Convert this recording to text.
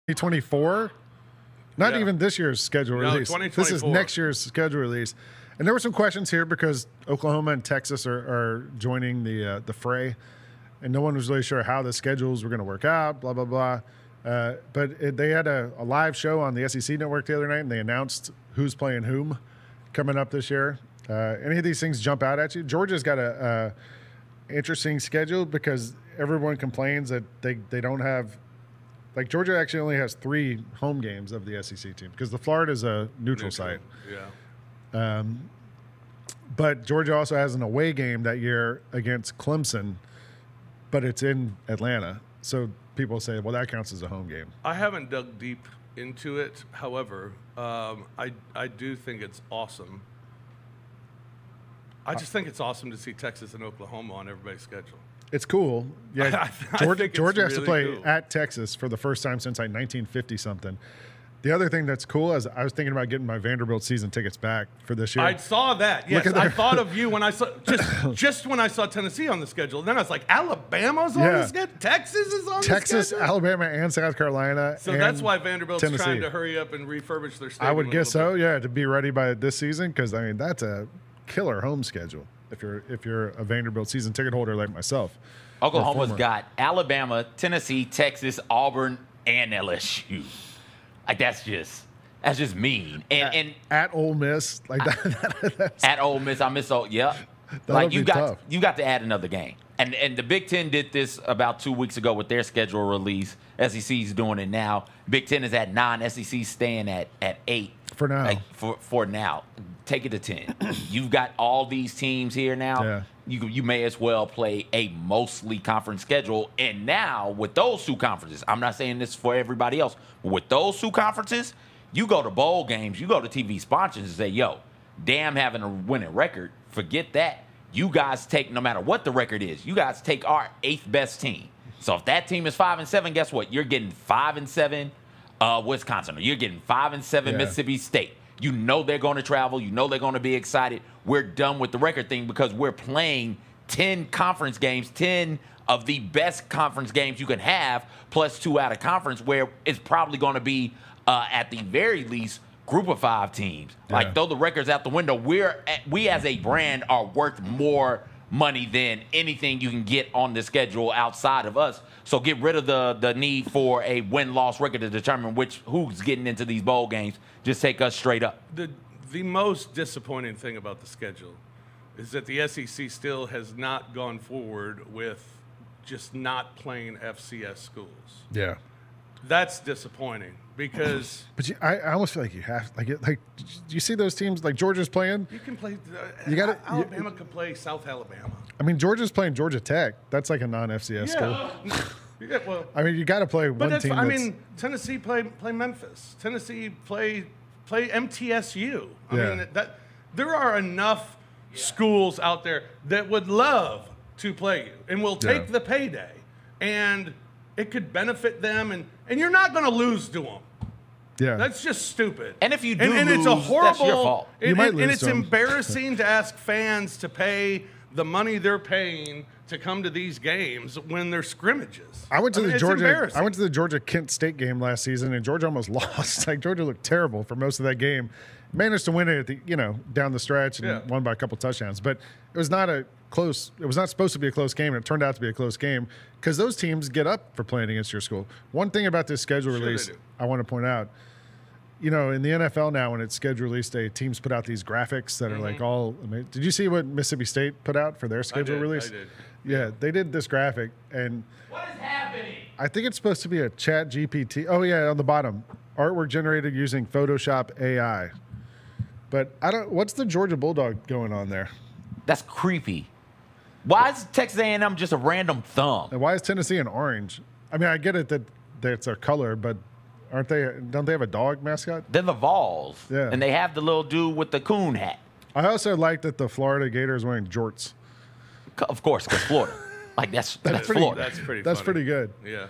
2024. Not even this year's schedule release. This is next year's schedule release. And there were some questions here because Oklahoma and Texas are joining the fray, and no one was really sure how the schedules were going to work out, blah, blah, blah. They had a live show on the SEC Network the other night, and they announced who's playing whom coming up this year. Any of these things jump out at you? Georgia's got a interesting schedule because everyone complains that they don't have – like Georgia actually only has 3 home games of the SEC team because the Florida is a neutral site. Yeah. But Georgia also has an away game that year against Clemson, but it's in Atlanta. So people say, well, that counts as a home game. I haven't dug deep into it. However, I do think it's awesome. I just think it's awesome to see Texas and Oklahoma on everybody's schedule. It's cool. Yeah, Georgia has to play at Texas for the first time since like 1950-something. The other thing that's cool is I was thinking about getting my Vanderbilt season tickets back for this year. I saw that. Yes, I thought of you when I saw just when I saw Tennessee on the schedule. And then I was like, Alabama's on the schedule. Texas is on the schedule. Texas, Alabama, and South Carolina. So that's why Vanderbilt's trying to hurry up and refurbish their stadium. I would guess so. Yeah, to be ready by this season because I mean that's a killer home schedule. If you're a Vanderbilt season ticket holder like myself. Oklahoma's got Alabama, Tennessee, Texas, Auburn, and LSU. Like that's just mean. And at Ole Miss, like that. At Ole Miss, I miss like you got to add another game. And the Big Ten did this about 2 weeks ago with their schedule release. SEC's doing it now. Big Ten is at 9. SEC's staying at 8 for now. Like, for now, take it to 10. You've got all these teams here now. Yeah. You may as well play a mostly conference schedule. And now with those 2 conferences, I'm not saying this for everybody else, but with those 2 conferences, you go to bowl games, you go to TV sponsors and say, yo, damn having a winning record, forget that. You guys take, no matter what the record is, you guys take our 8th best team. So if that team is 5-7, guess what? You're getting 5-7 Wisconsin, or you're getting 5-7 Mississippi State. You know they're going to travel. You know they're going to be excited. We're done with the record thing because we're playing 10 conference games, 10 of the best conference games you can have, plus 2 out of conference, where it's probably going to be, at the very least, group of 5 teams. Like, throw the records out the window. We as a brand are worth more money than anything you can get on the schedule outside of us. So get rid of the need for a win-loss record to determine who's getting into these bowl games. Just take us straight up. The most disappointing thing about the schedule is that the SEC still has not gone forward with just not playing FCS schools. Yeah. That's disappointing because. But I almost feel like you have do you see those teams like Georgia's playing? You can play. Alabama can play South Alabama. I mean, Georgia's playing Georgia Tech. That's like a non-FCS school. Yeah, well, I mean, you got to play one team. I mean, Tennessee play Memphis. Tennessee play MTSU. I mean that there are enough schools out there that would love to play you and will take the payday, and it could benefit them, and you're not going to lose to them. Yeah, that's just stupid. And if you do and lose, it's a horrible, that's your fault. And it's embarrassing to ask fans to pay the money they're paying to come to these games when they're scrimmages. I went to the Georgia Kent State game last season, and Georgia almost lost. Like Georgia looked terrible for most of that game. Managed to win it at the down the stretch and won by a couple touchdowns, but it was not close. It was not supposed to be a close game, and it turned out to be a close game because those teams get up for playing against your school. One thing about this schedule release I want to point out, in the NFL now when it's schedule release day, teams put out these graphics that are like all amazing. Did you see what Mississippi State put out for their schedule release? I did. Yeah, they did this graphic, and what is happening? I think it's supposed to be a Chat GPT. Oh yeah, on the bottom, artwork generated using Photoshop AI. But what's the Georgia Bulldog going on there? That's creepy. Why is Texas A&M just a random thumb? And why is Tennessee an orange? I mean, I get it that it's their color, but don't they have a dog mascot? They're the Vols. Yeah. And they have the little dude with the coon hat. I also like that the Florida Gator is wearing jorts. Of course, because Florida. Like that's Florida. That's pretty That's funny. pretty good. Yeah.